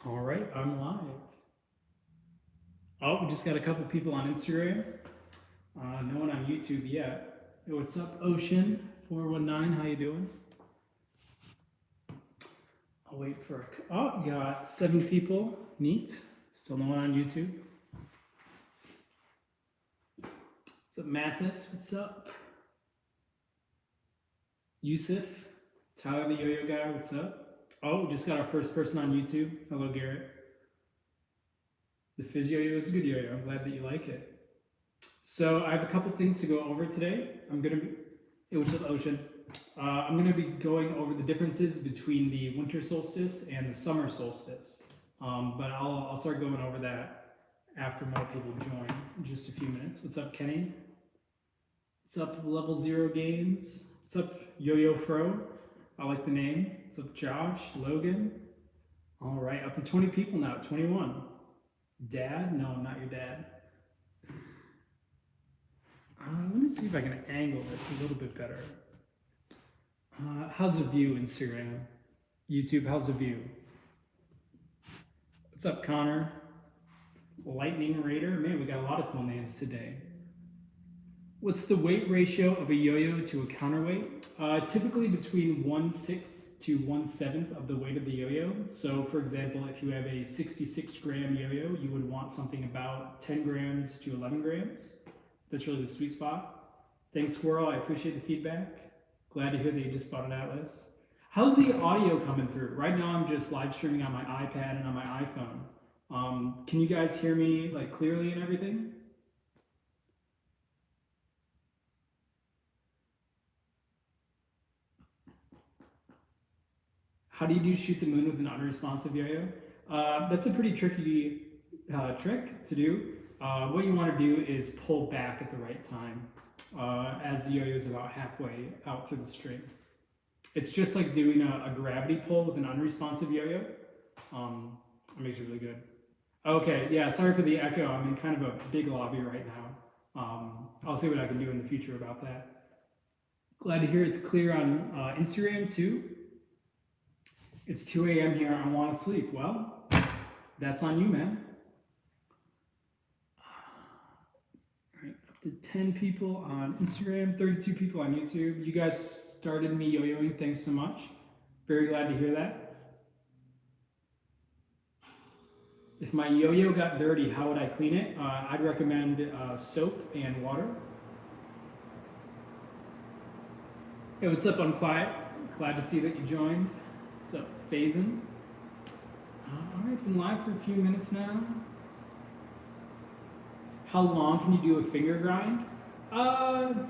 All right, I'm live. Oh, we just got a couple people on Instagram. No one on YouTube yet. Hey, what's up, Ocean419? How you doing? I'll wait for oh, you got 7 people. Neat. Still no one on YouTube. What's up, Mathis? What's up? Yusuf, Tyler the Yo-Yo guy. What's up? Oh, we just got our first person on YouTube. Hello, Garrett. The Fizz Yo-Yo is a good yo-yo. I'm glad that you like it. So I have a couple things to go over today. What's up, Ocean? I'm gonna be going over the differences between the winter solstice and the summer solstice. But I'll start going over that after more people join in just a few minutes. What's up, Kenny? What's up, Level 0 Games? What's up, Yo-Yo Fro? I like the name. What's up, Josh? Logan? All right, up to 20 people now, 21. Dad? No, I'm not your dad. Let me see if I can angle this a little bit better. How's the view, Instagram? YouTube, how's the view? What's up, Connor? Lightning Raider? Man, we got a lot of cool names today. What's the weight ratio of a yo-yo to a counterweight? Typically between 1/6 to 1/7 of the weight of the yo-yo. So for example, if you have a 66 gram yo-yo, you would want something about 10 grams to 11 grams. That's really the sweet spot. Thanks, Squirrel. I appreciate the feedback. Glad to hear that you just bought an Atlas. How's the audio coming through? Right now I'm just live streaming on my iPad and on my iPhone. Can you guys hear me like clearly and everything? How do you shoot the moon with an unresponsive yo-yo? That's a pretty tricky trick to do. What you want to do is pull back at the right time as the yo-yo is about halfway out through the string. It's just like doing a gravity pull with an unresponsive yo-yo. It makes it really good. Okay, yeah, sorry for the echo. I'm in kind of a big lobby right now. I'll see what I can do in the future about that. Glad to hear it's clear on Instagram too. It's 2 a.m. here, I want to sleep. Well, that's on you, man. All right, up to 10 people on Instagram, 32 people on YouTube. You guys started me yo-yoing, thanks so much. Very glad to hear that. If my yo-yo got dirty, how would I clean it? I'd recommend soap and water. Hey, what's up, Unquiet? Glad to see that you joined. What's up, Phazin? All right, been live for a few minutes now. How long can you do a finger grind? The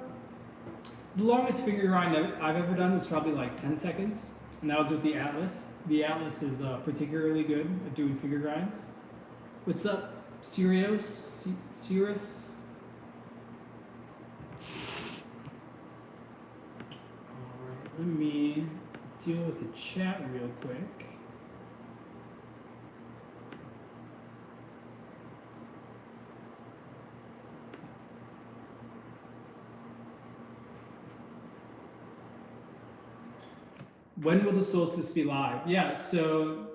longest finger grind I've ever done was probably like 10 seconds, and that was with the Atlas. The Atlas is particularly good at doing finger grinds. What's up, Sirius? Sirius? All right, let me deal with the chat real quick. When will the solstice be live? Yeah, so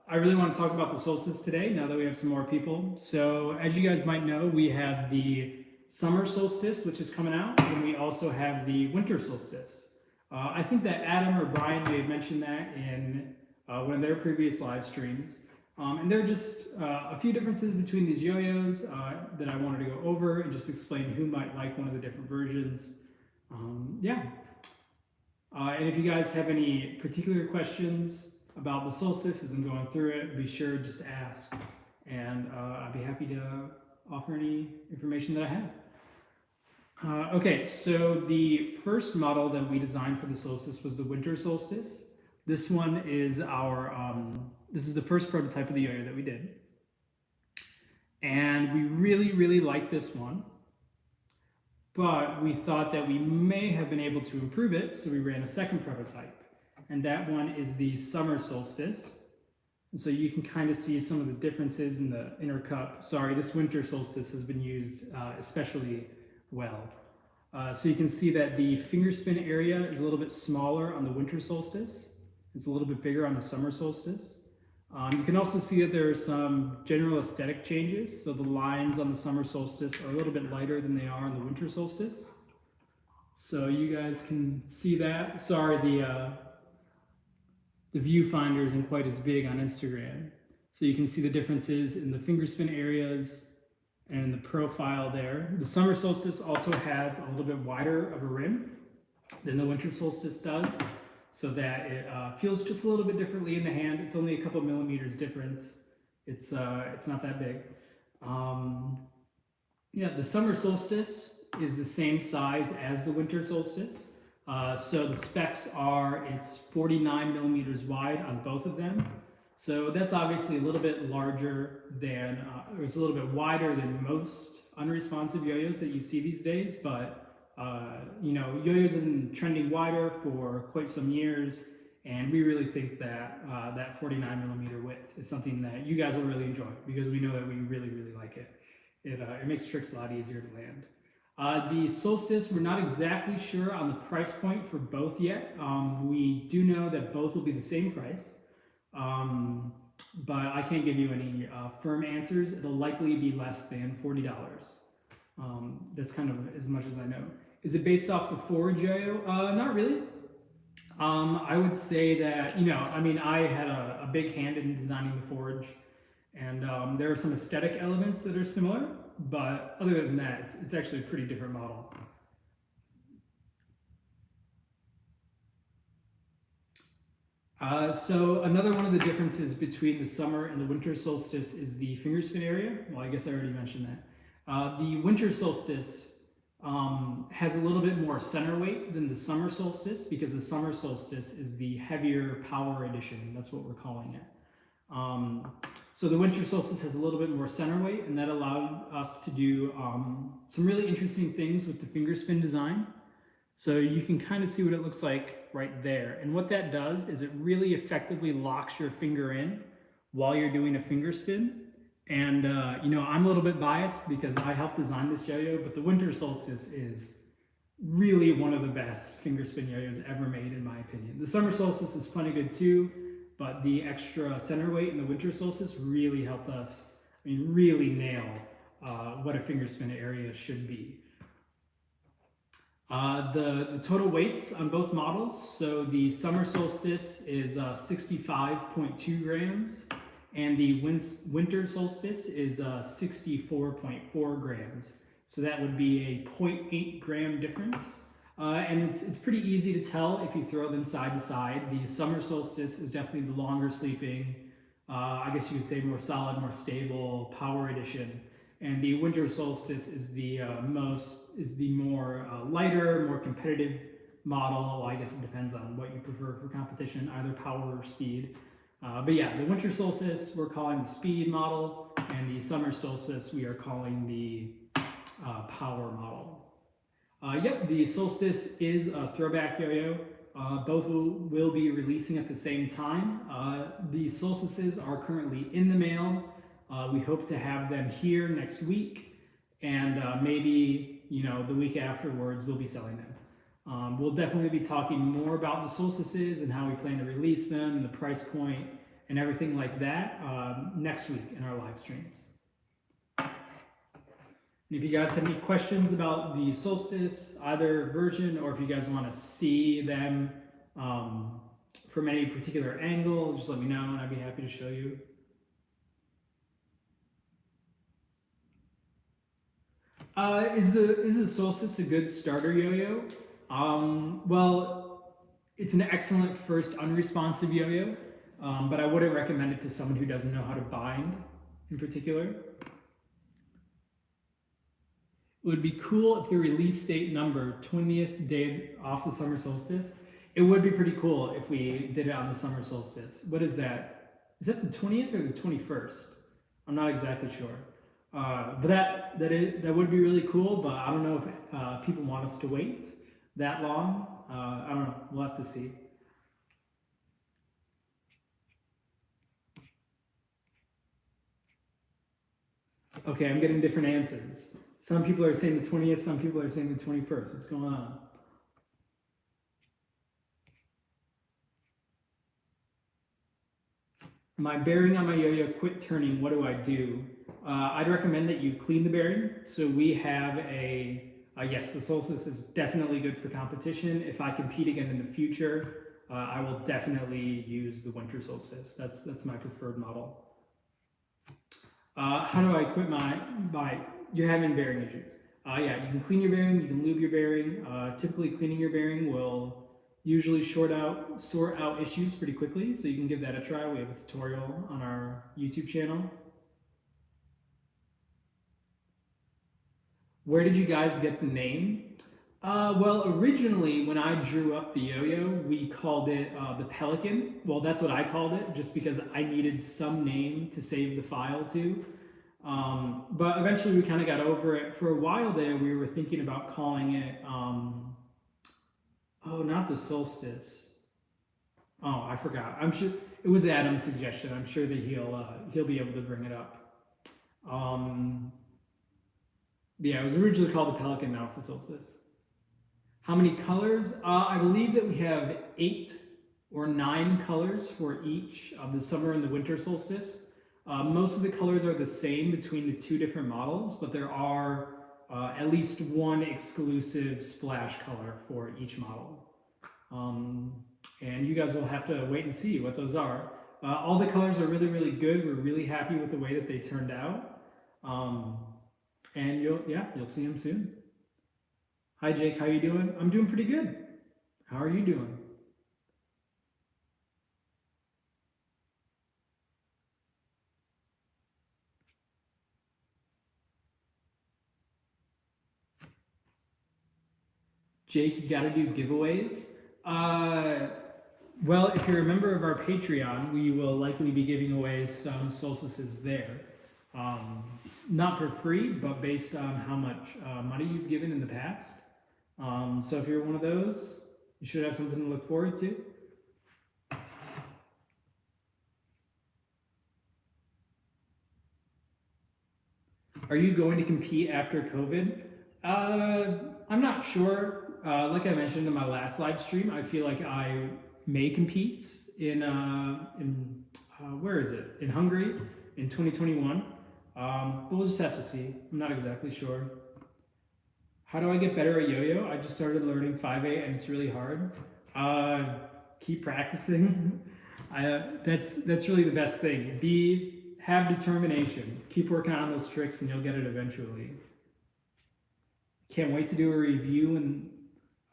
I really want to talk about the solstice today now that we have some more people. So as you guys might know, we have the summer solstice, which is coming out, and we also have the winter solstice. I think that Adam or Brian may have mentioned that in one of their previous live streams. And there are just a few differences between these yo-yos that I wanted to go over and just explain who might like one of the different versions. Yeah. And if you guys have any particular questions about the solstice as I'm going through it, be sure just to ask. And I'd be happy to offer any information that I have. Okay, so the first model that we designed for the solstice was the winter solstice. This one is this is the first prototype of the yo-yo that we did. And we really, really like this one. But we thought that we may have been able to improve it, so we ran a second prototype. And that one is the summer solstice. And so you can kind of see some of the differences in the inner cup. Sorry, this winter solstice has been used especially well. So you can see that the finger spin area is a little bit smaller on the winter solstice. It's a little bit bigger on the summer solstice. You can also see that there are some general aesthetic changes. So the lines on the summer solstice are a little bit lighter than they are on the winter solstice. So you guys can see that. Sorry, the viewfinder isn't quite as big on Instagram. So you can see the differences in the finger spin areas and in the profile there. The summer solstice also has a little bit wider of a rim than the winter solstice does, so that it feels just a little bit differently in the hand. It's only a couple millimeters difference. It's not that big. Yeah, the summer solstice is the same size as the winter solstice. So the specs are, it's 49 millimeters wide on both of them. So that's obviously a little bit larger than, or it's a little bit wider than most unresponsive yo-yos that you see these days, but you know, yo-yos have been trending wider for quite some years, and we really think that that 49 millimeter width is something that you guys will really enjoy, because we know that we really, really like it. It makes tricks a lot easier to land. The solstice, we're not exactly sure on the price point for both yet. We do know that both will be the same price, but I can't give you any firm answers. It'll likely be less than $40. That's kind of as much as I know. Is it based off the Forge yo-yo? Not really. I would say that, you know, I mean, I had a big hand in designing the Forge, and there are some aesthetic elements that are similar, but other than that, it's actually a pretty different model. So another one of the differences between the summer and the winter solstice is the finger spin area. Well, I guess I already mentioned that. The winter solstice has a little bit more center weight than the summer solstice, because the summer solstice is the heavier power edition. That's what we're calling it. So the winter solstice has a little bit more center weight, and that allowed us to do some really interesting things with the finger spin design. So you can kind of see what it looks like right there. And what that does is it really effectively locks your finger in while you're doing a finger spin. And, you know, I'm a little bit biased because I helped design this yo-yo, but the winter solstice is really one of the best finger spin yo-yos ever made, in my opinion. The summer solstice is plenty good too, but the extra center weight in the winter solstice really helped us, I mean, really nail what a finger spin area should be. The total weights on both models, so the summer solstice is 65.2 grams, and the winter solstice is 64.4 grams. So that would be a 0.8 gram difference. And it's pretty easy to tell if you throw them side to side. The summer solstice is definitely the longer sleeping, I guess you could say more solid, more stable power edition. And the winter solstice is the more lighter, more competitive model. Well, I guess it depends on what you prefer for competition, either power or speed. But yeah, the winter solstice we're calling the speed model, and the summer solstice we are calling the power model. Yep, the solstice is a throwback yo-yo. Both will be releasing at the same time. The solstices are currently in the mail. We hope to have them here next week, and maybe, you know, the week afterwards we'll be selling them. We'll definitely be talking more about the solstices and how we plan to release them, and the price point and everything like that next week in our live streams. And if you guys have any questions about the solstice, either version, or if you guys want to see them from any particular angle, just let me know and I'd be happy to show you. Is the solstice a good starter yo-yo? Well, it's an excellent first unresponsive yo-yo, but I wouldn't recommend it to someone who doesn't know how to bind in particular. It would be cool if the release date number, 20th day off the summer solstice, it would be pretty cool if we did it on the summer solstice. What is that? Is that the 20th or the 21st? I'm not exactly sure. But that would be really cool, but I don't know if people want us to wait that long. I don't know. We'll have to see. Okay, I'm getting different answers. Some people are saying the 20th, some people are saying the 21st. What's going on? My bearing on my yo-yo quit turning. What do I do? I'd recommend that you clean the bearing. So we have yes, the Solstice is definitely good for competition. If I compete again in the future, I will definitely use the Winter Solstice. That's my preferred model. How do I quit you're having bearing issues? Yeah, you can clean your bearing, you can lube your bearing. Typically cleaning your bearing will usually sort out issues pretty quickly, so you can give that a try. We have a tutorial on our YouTube channel. Where did you guys get the name? Well, originally when I drew up the yo-yo, we called it the Pelican. Well, that's what I called it, just because I needed some name to save the file to. But eventually we kind of got over it. For a while there, we were thinking about calling it, oh, not the Solstice. Oh, I forgot. I'm sure it was Adam's suggestion. I'm sure that he'll be able to bring it up. Yeah, it was originally called the Pelican. Now it's the Solstice. How many colors? I believe that we have 8 or 9 colors for each of the summer and the winter solstice. Most of the colors are the same between the 2 different models, but there are at least one exclusive splash color for each model. And you guys will have to wait and see what those are. All the colors are really, really good. We're really happy with the way that they turned out. And you'll see them soon. Hi Jake, how you doing? I'm doing pretty good. How are you doing? Jake, you gotta do giveaways. Well, if you're a member of our Patreon, we will likely be giving away some solstices there. Not for free, but based on how much money you've given in the past. So if you're one of those, you should have something to look forward to. Are you going to compete after COVID? I'm not sure. Like I mentioned in my last live stream, I feel like I may compete in where is it? In Hungary in 2021. But we'll just have to see. I'm not exactly sure. How do I get better at yo-yo? I just started learning 5/8 and it's really hard. Keep practicing. That's really the best thing. Have determination. Keep working on those tricks and you'll get it eventually. Can't wait to do a review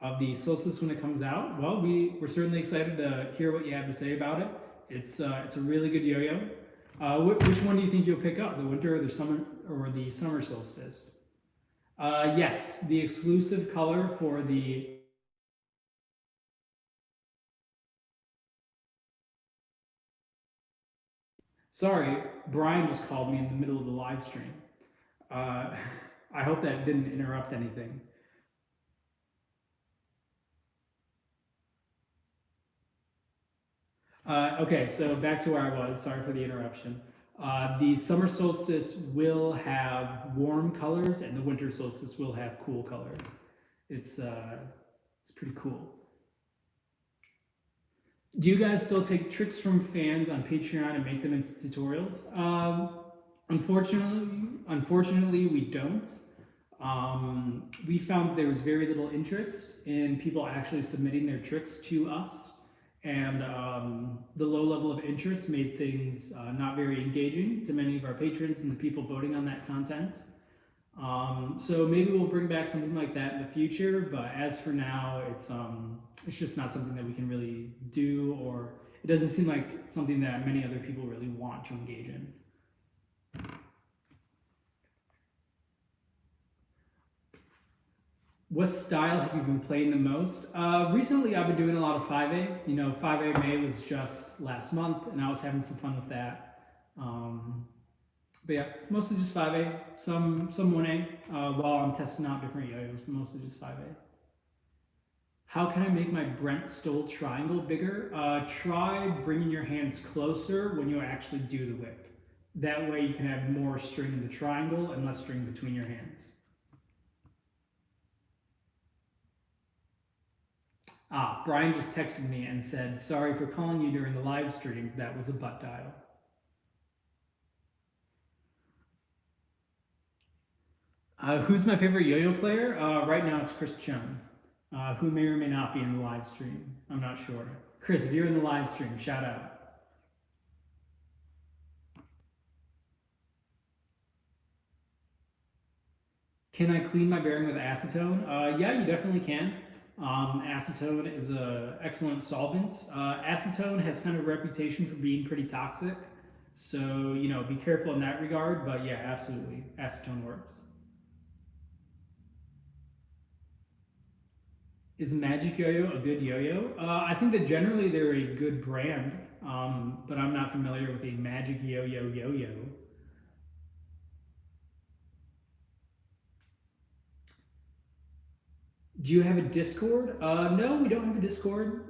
of the Solstice when it comes out. Well, we're certainly excited to hear what you have to say about it. It's a really good yo-yo. Which one do you think you'll pick up? The winter or the summer solstice? Yes, the exclusive color for the Sorry, Brian just called me in the middle of the live stream. I hope that didn't interrupt anything. Okay, so back to where I was. Sorry for the interruption. The summer solstice will have warm colors, and the winter solstice will have cool colors. It's pretty cool. Do you guys still take tricks from fans on Patreon and make them into tutorials? Unfortunately, we don't. We found there was very little interest in people actually submitting their tricks to us, and the low level of interest made things not very engaging to many of our patrons and the people voting on that content. So maybe we'll bring back something like that in the future, but as for now, it's just not something that we can really do, or it doesn't seem like something that many other people really want to engage in. What style have you been playing the most? Recently, I've been doing a lot of 5/8. 5/8 May was just last month, and I was having some fun with that. But yeah, mostly just 5/8, some 1/8 while I'm testing out different yo-yos, but mostly just 5/8. How can I make my Brent stole triangle bigger? Try bringing your hands closer when you actually do the whip. That way you can have more string in the triangle and less string between your hands. Brian just texted me and said, sorry for calling you during the live stream. That was a butt dial. Who's my favorite yo-yo player? Right now it's Chris Chung, who may or may not be in the live stream. I'm not sure. Chris, if you're in the live stream, shout out. Can I clean my bearing with acetone? Yeah, you definitely can. Acetone is an excellent solvent. Acetone has kind of a reputation for being pretty toxic. So, be careful in that regard. But yeah, absolutely. Acetone works. Is Magic Yo-Yo a good yo-yo? I think that generally they're a good brand, but I'm not familiar with a Magic Yo-Yo yo-yo. Do you have a Discord? No, we don't have a Discord.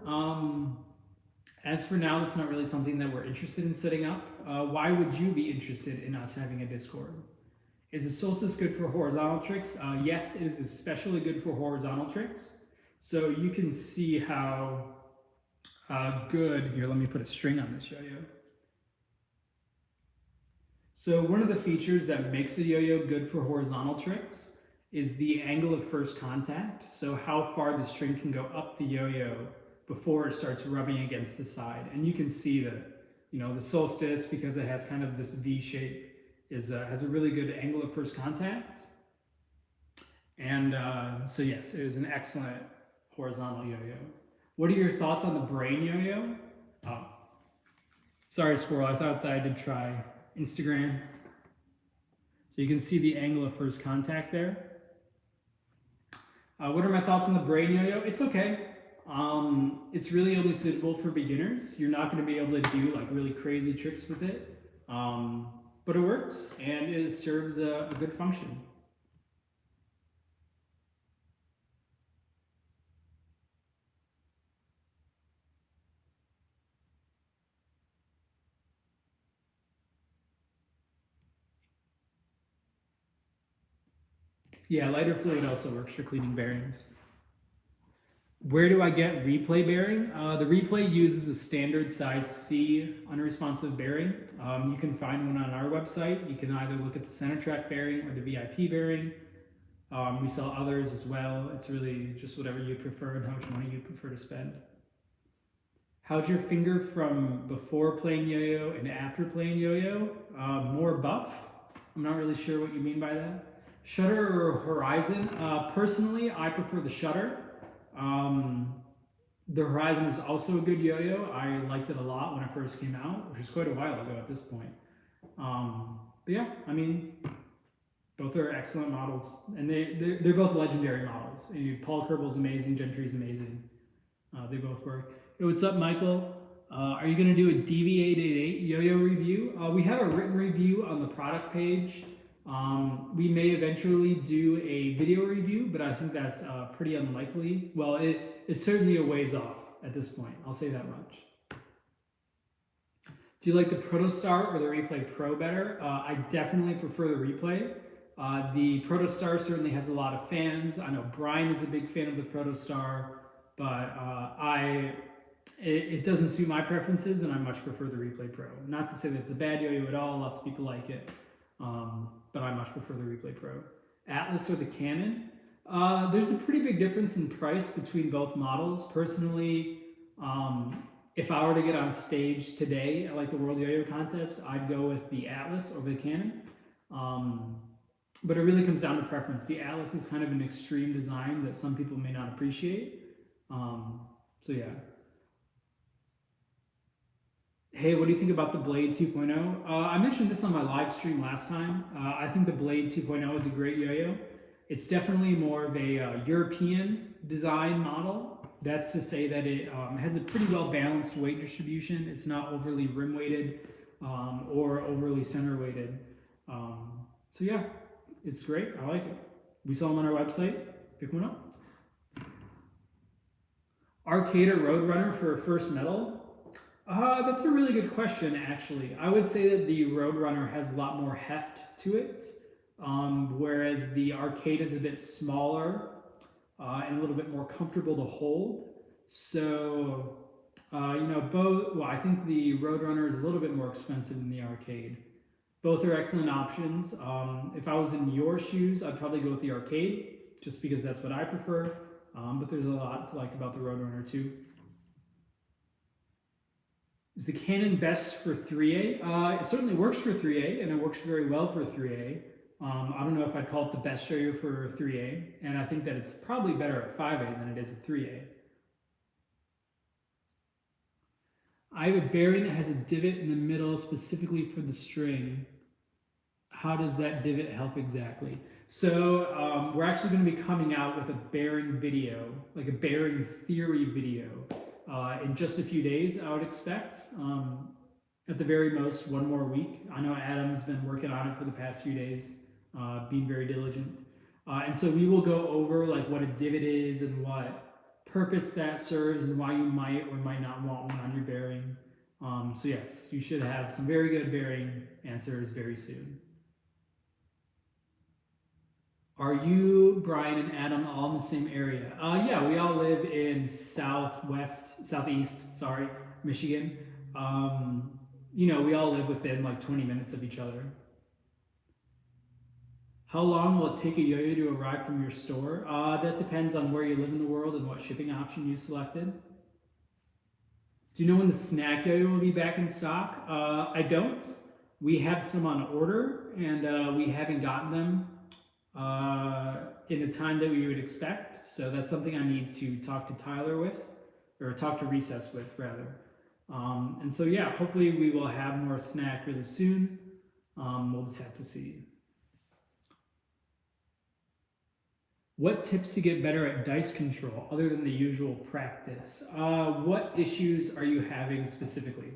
As for now, that's not really something that we're interested in setting up. Why would you be interested in us having a Discord? Is the Solstice good for horizontal tricks? Yes, it is especially good for horizontal tricks. So you can see how good. Here, let me put a string on this yo-yo. So one of the features that makes a yo-yo good for horizontal tricks is the angle of first contact. So how far the string can go up the yo-yo before it starts rubbing against the side. And you can see that, the Solstice, because it has kind of this V shape, has a really good angle of first contact. And so yes, it is an excellent horizontal yo-yo. What are your thoughts on the brain yo-yo? Oh, sorry, Squirrel. I thought that I did try Instagram. So you can see the angle of first contact there. What are my thoughts on the brain yo-yo? It's okay. It's really only suitable for beginners. You're not going to be able to do like really crazy tricks with it, but it works and it serves a good function. Yeah, lighter fluid also works for cleaning bearings. Where do I get replay bearing? The replay uses a standard size C unresponsive bearing. You can find one on our website. You can either look at the center track bearing or the VIP bearing. We sell others as well. It's really just whatever you prefer and how much money you prefer to spend. How's your finger from before playing yo-yo and after playing yo-yo? More buff? I'm not really sure what you mean by that. Shutter or Horizon? Personally, I prefer the Shutter. The Horizon is also a good yo-yo. I liked it a lot when it first came out, which is quite a while ago at this point. But yeah, I mean, both are excellent models, and they're both legendary models. Paul Kerbel's amazing, Gentry's amazing. They both work. Hey, what's up, Michael? Are you going to do a DV888 yo-yo review? We have a written review on the product page. We may eventually do a video review, but I think that's pretty unlikely. Well, it's certainly a ways off at this point. I'll say that much. Do you like the Protostar or the Replay Pro better? I definitely prefer the Replay. The Protostar certainly has a lot of fans. I know Brian is a big fan of the Protostar, but it doesn't suit my preferences, and I much prefer the Replay Pro. Not to say that it's a bad yo-yo at all. Lots of people like it. But I much prefer the Replay Pro. Atlas or the Canon? There's a pretty big difference in price between both models. Personally, if I were to get on stage today at like the World Yo-Yo Contest, I'd go with the Atlas over the Canon. But it really comes down to preference. The Atlas is kind of an extreme design that some people may not appreciate. So yeah. Hey, what do you think about the Blade 2.0? I mentioned this on my live stream last time. I think the Blade 2.0 is a great yo-yo. It's definitely more of a European design model. That's to say that it has a pretty well balanced weight distribution. It's not overly rim weighted or overly center weighted. So yeah, it's great. I like it. We sell them on our website. Pick one up. Arcade or Roadrunner for first metal? That's a really good question, actually. I would say that the Roadrunner has a lot more heft to it, whereas the Arcade is a bit smaller and a little bit more comfortable to hold. So, both. Well, I think the Roadrunner is a little bit more expensive than the Arcade, Both are excellent options. If I was in your shoes, I'd probably go with the arcade, just because that's what I prefer. But there's a lot to like about the Roadrunner too. Is the Canon best for 3A? It certainly works for 3A, and it works very well for 3A. I don't know if I'd call it the best yo-yo for 3A, and I think that it's probably better at 5A than it is at 3A. I have a bearing that has a divot in the middle specifically for the string. How does that divot help exactly? So we're actually going to be coming out with a bearing video, like a bearing theory video, in just a few days, I would expect. At the very most, one more week. I know Adam's been working on it for the past few days, being very diligent. And so we will go over like what a divot is and what purpose that serves and why you might or might not want one on your bearing. So yes, you should have some very good bearing answers very soon. Are you, Brian, and Adam all in the same area? Yeah, we all live in southeast, Michigan. You know, we all live within like 20 minutes of each other. How long will it take a yo-yo to arrive from your store? That depends on where you live in the world and what shipping option you selected. Do you know when the snack yo-yo will be back in stock? I don't. We have some on order, and we haven't gotten them in the time that we would expect. So that's something I need to talk to Tyler with, or talk to Recess with, rather. And so yeah, hopefully we will have more snack really soon. We'll just have to see. What tips to get better at dice control other than the usual practice? What issues are you having specifically?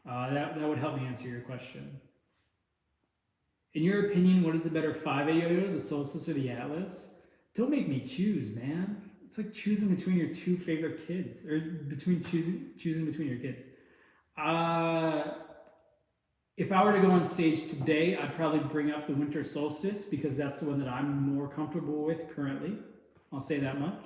That would help me answer your question. In your opinion, what is the better 5A yo-yo, the Solstice or the Atlas? Don't make me choose, man. It's like choosing between your two favorite kids, or choosing between your kids. If I were to go on stage today, I'd probably bring up the Winter Solstice because that's the one that I'm more comfortable with currently. I'll say that much.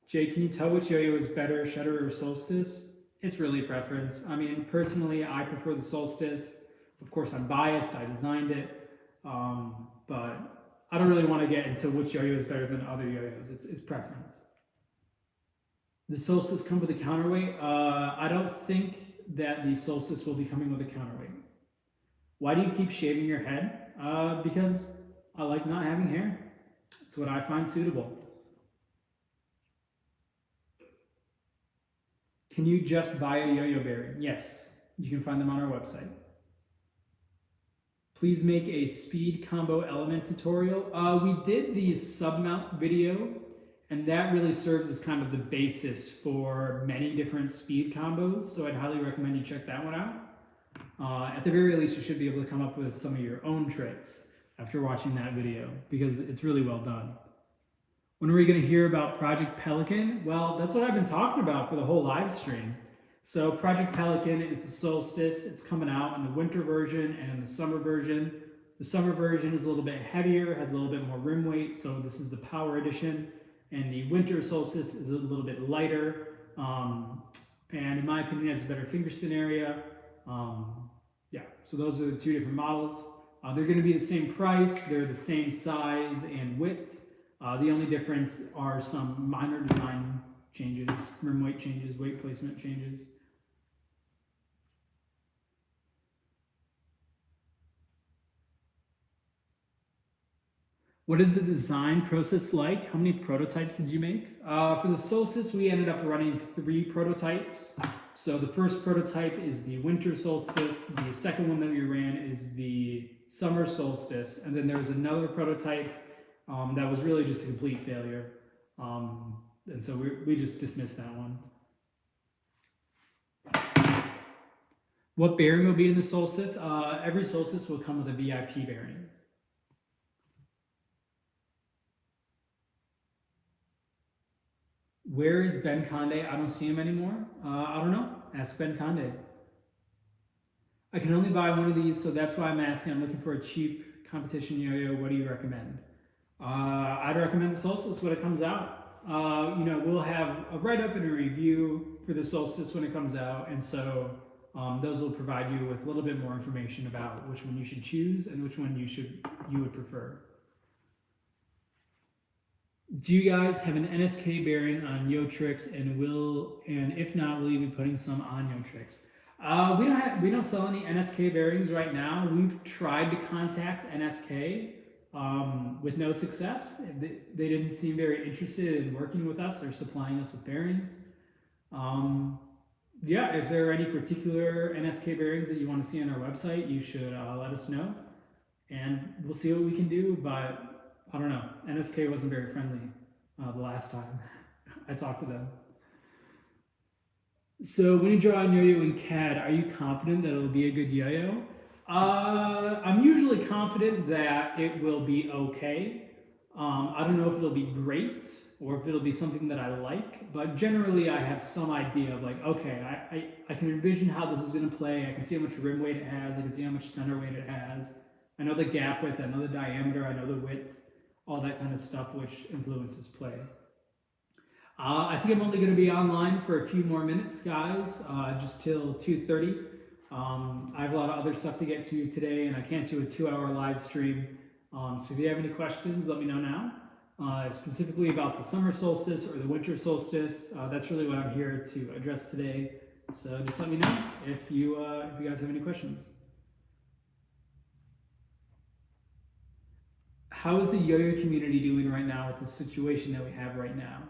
Jay, can you tell which yo-yo is better, Shutter or Solstice? It's really a preference. I mean, personally, I prefer the Solstice. Of course, I'm biased. I designed it. But I don't really want to get into which yo-yo is better than other yo-yos. It's preference. The Solstice come with a counterweight? I don't think that the Solstice will be coming with a counterweight. Why do you keep shaving your head? Because I like not having hair. It's what I find suitable. Can you just buy a yo-yo bearing? Yes, you can find them on our website. Please make a speed combo element tutorial. We did the submount video, and that really serves as kind of the basis for many different speed combos, so I'd highly recommend you check that one out. At the very least, you should be able to come up with some of your own tricks after watching that video, because it's really well done. When are we going to hear about Project Pelican? Well, that's what I've been talking about for the whole live stream. So Project Pelican is the Solstice. It's coming out in the winter version and in the summer version. The summer version is a little bit heavier, has a little bit more rim weight, so this is the power edition. And the winter Solstice is a little bit lighter, and in my opinion, has a better finger spin area. Yeah, so those are the two different models. They're going to be the same price. They're the same size and width. The only difference are some minor design changes, rim weight changes, weight placement changes. What is the design process like? How many prototypes did you make? For the Solstice, we ended up running 3 prototypes. So the first prototype is the Winter Solstice. The second one that we ran is the Summer Solstice. And then there was another prototype that was really just a complete failure. And so we just dismissed that one. What bearing will be in the Solstice? Every Solstice will come with a VIP bearing. Where is Ben Conde? I don't see him anymore. I don't know. Ask Ben Conde. I can only buy one of these, so that's why I'm asking. I'm looking for a cheap competition yo-yo. What do you recommend? I'd recommend the Solstice when it comes out. You know, we'll have a write-up and a review for the Solstice when it comes out, and so Those will provide you with a little bit more information about which one you should choose and which one you would prefer. Do you guys have an NSK bearing on Yotrix, and if not, will you be putting some on Yotrix? We don't sell any NSK bearings right now. We've tried to contact NSK with no success. They didn't seem very interested in working with us or supplying us with bearings. Yeah, if there are any particular NSK bearings that you want to see on our website, you should let us know, and we'll see what we can do. But I don't know. NSK wasn't very friendly the last time I talked to them. So when you draw a yo-yo in CAD, are you confident that it'll be a good yo-yo? I'm usually confident that it will be okay. I don't know if it'll be great or if it'll be something that I like, but generally I have some idea of like, okay, I can envision how this is going to play. I can see how much rim weight it has. I can see how much center weight it has. I know the gap width, I know the diameter, I know the width, all that kind of stuff, which influences play. I think I'm only going to be online for a few more minutes, guys, just till 2:30. I have a lot of other stuff to get to today, and I can't do a 2-hour live stream. So if you have any questions, let me know now. Specifically about the summer solstice or the winter solstice, that's really what I'm here to address today. So just let me know if you guys have any questions. How is the yo-yo community doing right now with the situation that we have right now?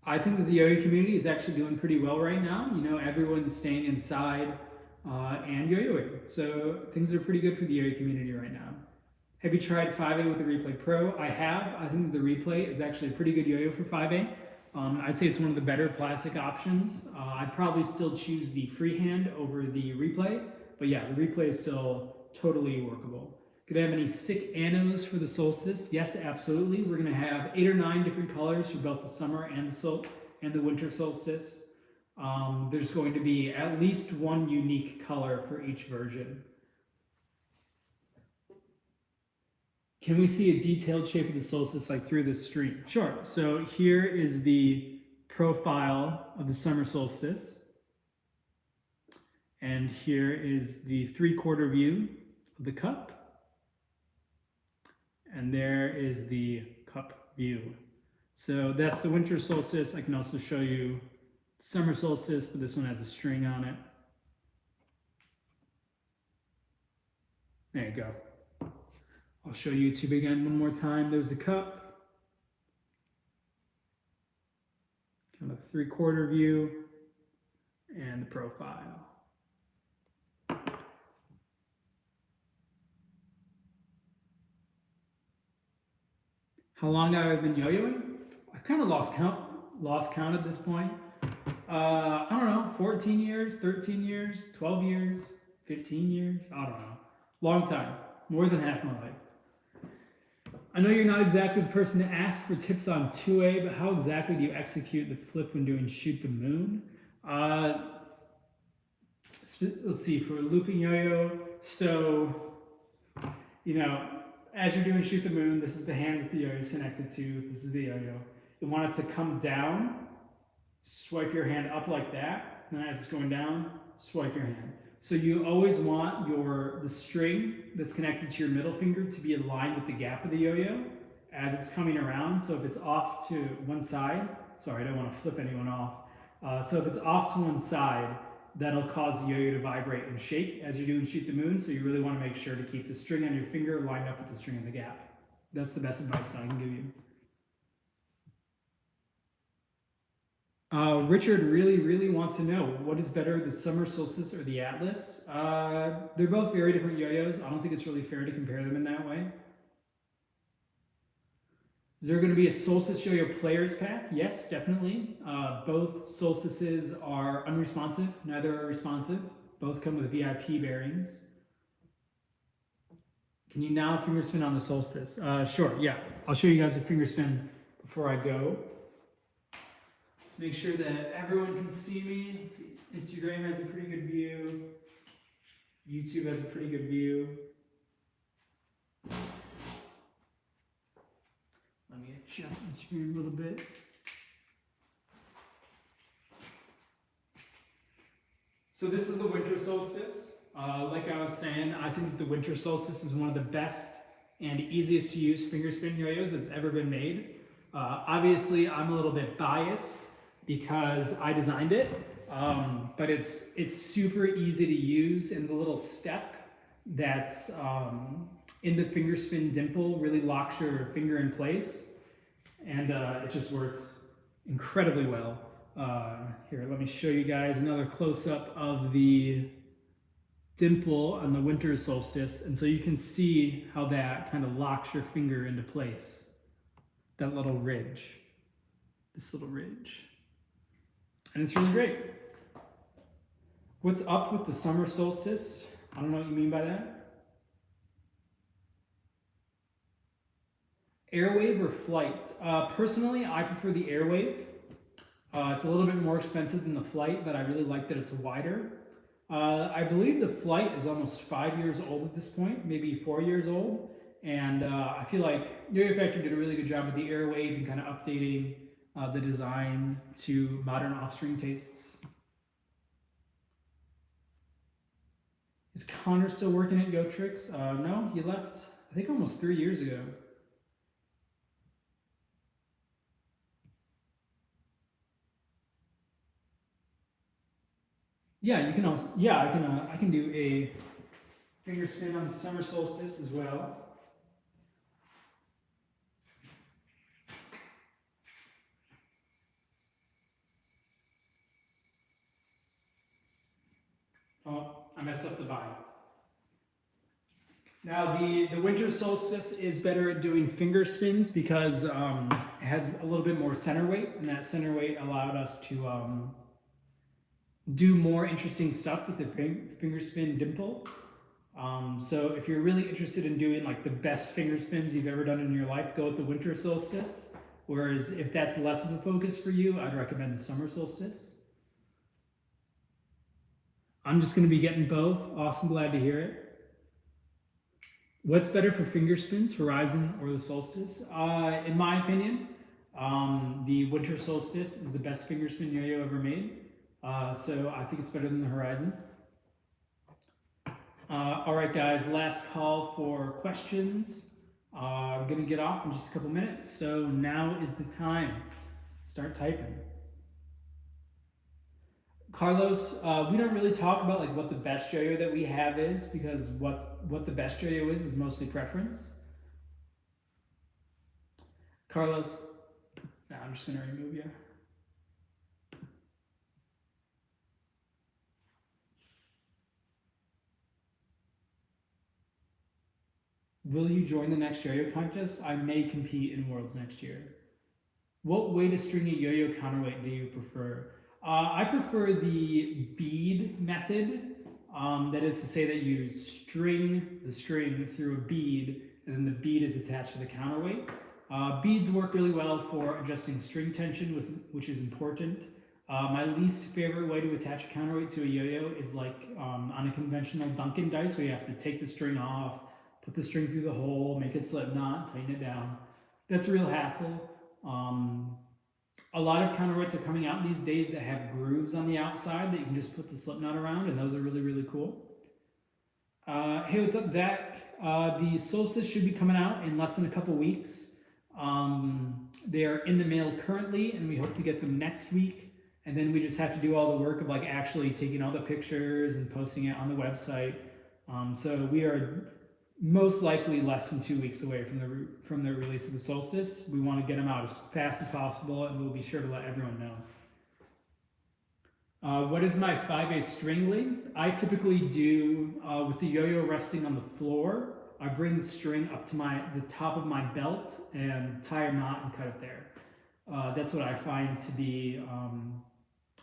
I think that the yo-yo community is actually doing pretty well right now. You know, everyone's staying inside and yo-yoing. So things are pretty good for the yo-yo community right now. Have you tried 5A with the Replay Pro? I have. I think the Replay is actually a pretty good yo-yo for 5A. I'd say it's one of the better plastic options. I'd probably still choose the freehand over the Replay. But yeah, the Replay is still totally workable. Could I have any sick anos for the solstice? Yes, absolutely. We're going to have 8 or 9 different colors for both the summer and the winter solstice. There's going to be at least one unique color for each version. Can we see a detailed shape of the solstice like through this stream? Sure. So here is the profile of the summer solstice. And here is the 3/4 view of the cup. And there is the cup view. So that's the winter solstice. I can also show you summer solstice, but this one has a string on it. There you go. I'll show YouTube again one more time. There's the cup. Kind of 3/4 view and the profile. How long have I been yo-yoing? I've kind of lost count at this point. I don't know, 14 years, 13 years, 12 years, 15 years, I don't know. Long time, more than half my life. I know you're not exactly the person to ask for tips on 2A, but how exactly do you execute the flip when doing shoot the moon? Let's see, for a looping yo-yo, so, you know, as you're doing shoot the moon, this is the hand that the yo-yo is connected to. This is the yo-yo. You want it to come down, swipe your hand up like that, and then as it's going down, swipe your hand. So you always want the string that's connected to your middle finger to be aligned with the gap of the yo-yo as it's coming around. So if it's off to one side, sorry, I don't want to flip anyone off. So if it's off to one side, that'll cause the yo-yo to vibrate and shake as you're doing shoot the moon. So you really want to make sure to keep the string on your finger lined up with the string in the gap. That's the best advice that I can give you. Richard really wants to know, what is better, the summer solstice or the Atlas? They're both very different yo-yos. I don't think it's really fair to compare them in that way. Is there going to be a solstice yo-yo players pack? Yes, definitely. Both solstices are unresponsive. Neither are responsive. Both come with VIP bearings. Can you now finger spin on the solstice? Sure, yeah. I'll show you guys a finger spin before I go. Let's make sure that everyone can see me. Let's see. Instagram has a pretty good view. YouTube has a pretty good view. Let me adjust Instagram a little bit. So this is the winter solstice. Like I was saying, I think the winter solstice is one of the best and easiest to use finger spin yo-yos that's ever been made. Obviously, I'm a little bit biased because I designed it, but it's super easy to use, and the little step that's in the finger spin dimple really locks your finger in place, and it just works incredibly well. Here, let me show you guys another close-up of the dimple on the winter solstice, and so you can see how that kind of locks your finger into place. That little ridge, this little ridge, and it's really great. What's up with the summer solstice? I don't know what you mean by that. Airwave or flight? Personally, I prefer the airwave. It's a little bit more expensive than the flight, but I really like that it's wider. I believe the flight is almost 5 years old at this point, maybe 4 years old. And I feel like Yo-Yo Factory did a really good job with the airwave and kind of updating the design to modern off-string tastes. Is Connor still working at Yo Tricks? No, he left, I think, almost 3 years ago. Yeah, you can also, yeah, I can do a finger spin on the summer solstice as well. Oh, I messed up the bind. Now the winter solstice is better at doing finger spins because it has a little bit more center weight, and that center weight allowed us to do more interesting stuff with the finger spin dimple. So if you're really interested in doing like the best finger spins you've ever done in your life, go with the winter solstice. Whereas if that's less of a focus for you, I'd recommend the summer solstice. I'm just going to be getting both. Awesome, glad to hear it. What's better for finger spins, Horizon or the solstice? In my opinion, the winter solstice is the best finger spin yo-yo ever made. So I think it's better than the Horizon. All right, guys, last call for questions. I'm going to get off in just a couple minutes, so now is the time. Start typing. Carlos, we don't really talk about like what the best yo-yo that we have is, because what the best yo-yo is mostly preference. Carlos, no, I'm just going to remove you. Will you join the next yo-yo contest? I may compete in Worlds next year. What way to string a yo-yo counterweight do you prefer? I prefer the bead method. That is to say that you string the string through a bead, and then the bead is attached to the counterweight. Beads work really well for adjusting string tension, which is important. My least favorite way to attach a counterweight to a yo-yo is like on a conventional Duncan dice, where you have to take the string off, put the string through the hole, make a slip knot, tighten it down. That's a real hassle. A lot of counterweights are coming out these days that have grooves on the outside that you can just put the slip knot around, and those are really, really cool. Hey, what's up, Zach? The Solstice should be coming out in less than a couple weeks. They are in the mail currently, and we hope to get them next week. And then we just have to do all the work of like actually taking all the pictures and posting it on the website. So we are most likely less than 2 weeks away from the release of the Solstice. We want to get them out as fast as possible, and we'll be sure to let everyone know. What is my 5/8 string length? I typically do, with the yo-yo resting on the floor, I bring the string up to the top of my belt and tie a knot and cut it there. That's what I find to be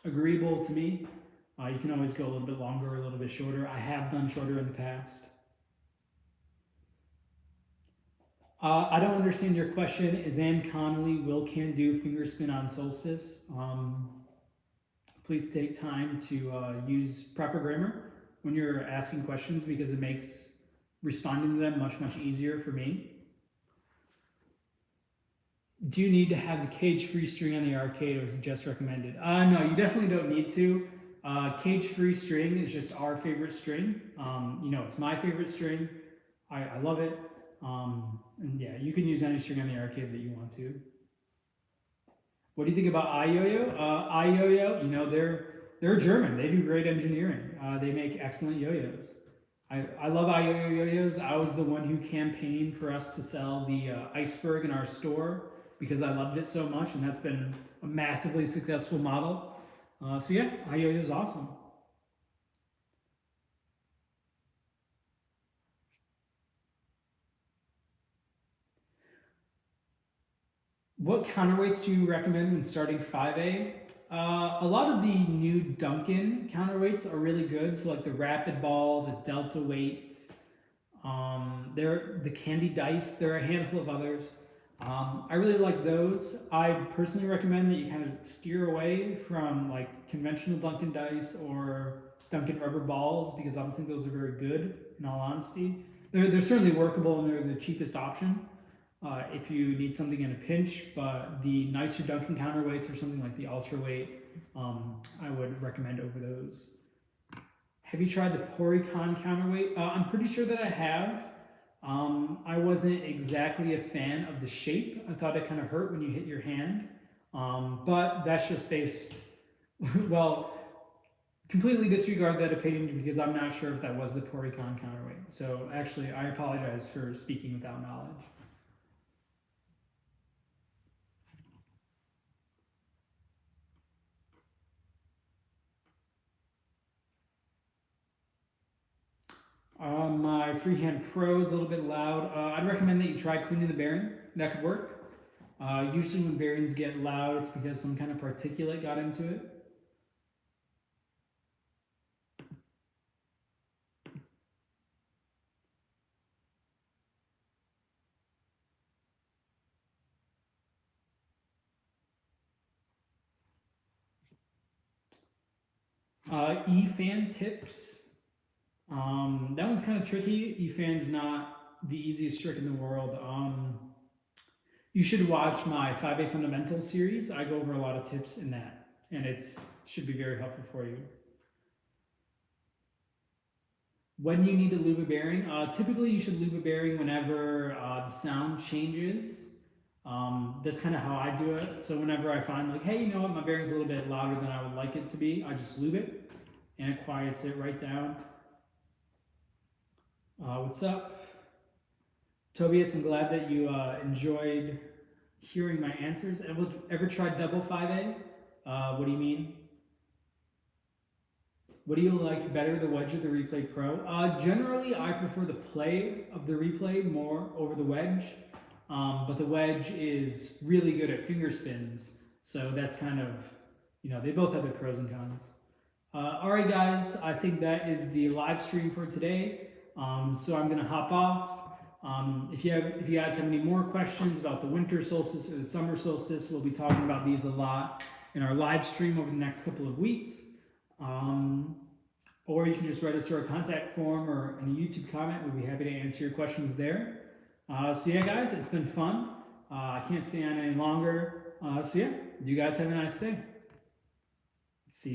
agreeable to me. You can always go a little bit longer or a little bit shorter. I have done shorter in the past. I don't understand your question. Is Ann Connolly will can do finger spin on Solstice? Please take time to use proper grammar when you're asking questions, because it makes responding to them much, much easier for me. Do you need to have the cage-free string on the arcade, or is it just recommended? No, you definitely don't need to. Cage-free string is just our favorite string. You know, it's my favorite string. I love it. And yeah, you can use any string on the arcade that you want to. What do you think about iYoyo? iYoyo, you know, they're German. They do great engineering. They make excellent yo-yos. I love iYoyo yo-yos. I was the one who campaigned for us to sell the iceberg in our store because I loved it so much, and that's been a massively successful model. So yeah, iYoyo is awesome. What counterweights do you recommend when starting 5A? A lot of the new Duncan counterweights are really good. So like the Rapid Ball, the Delta Weight, they're the Candy Dice. There are a handful of others. I really like those. I personally recommend that you kind of steer away from like conventional Duncan dice or Duncan rubber balls because I don't think those are very good. In all honesty, they're certainly workable and they're the cheapest option if you need something in a pinch. But the nicer Duncan counterweights or something like the Ultra Weight, I would recommend over those. Have you tried the Porycon counterweight? I'm pretty sure that I have. I wasn't exactly a fan of the shape. I thought it kind of hurt when you hit your hand. But that's just based, well, completely disregard that opinion because I'm not sure if that was the Porycon counterweight. So actually, I apologize for speaking without knowledge. My Freehand Pro is a little bit loud. I'd recommend that you try cleaning the bearing. That could work. Usually when bearings get loud, it's because some kind of particulate got into it. E-fan tips. That one's kind of tricky. E-fan's not the easiest trick in the world. You should watch my 5A Fundamentals series. I go over a lot of tips in that, and it should be very helpful for you. When you need to lube a bearing, typically you should lube a bearing whenever the sound changes. That's kind of how I do it. So whenever I find like, hey, you know what, my bearing's a little bit louder than I would like it to be, I just lube it, and it quiets it right down. What's up? Tobias, I'm glad that you enjoyed hearing my answers. Ever tried double 5A? What do you mean? What do you like better, the wedge or the Replay Pro? Generally, I prefer the play of the Replay more over the wedge, but the wedge is really good at finger spins, so that's kind of, you know, they both have their pros and cons. All right, guys, I think that is the live stream for today. So I'm gonna hop off. If you guys have any more questions about the winter solstice or the summer solstice, we'll be talking about these a lot in our live stream over the next couple of weeks. Or you can just write us to our contact form or in a YouTube comment. We'd be happy to answer your questions there. So yeah, guys, it's been fun. I can't stay on any longer. So yeah, you guys have a nice day. Let's see.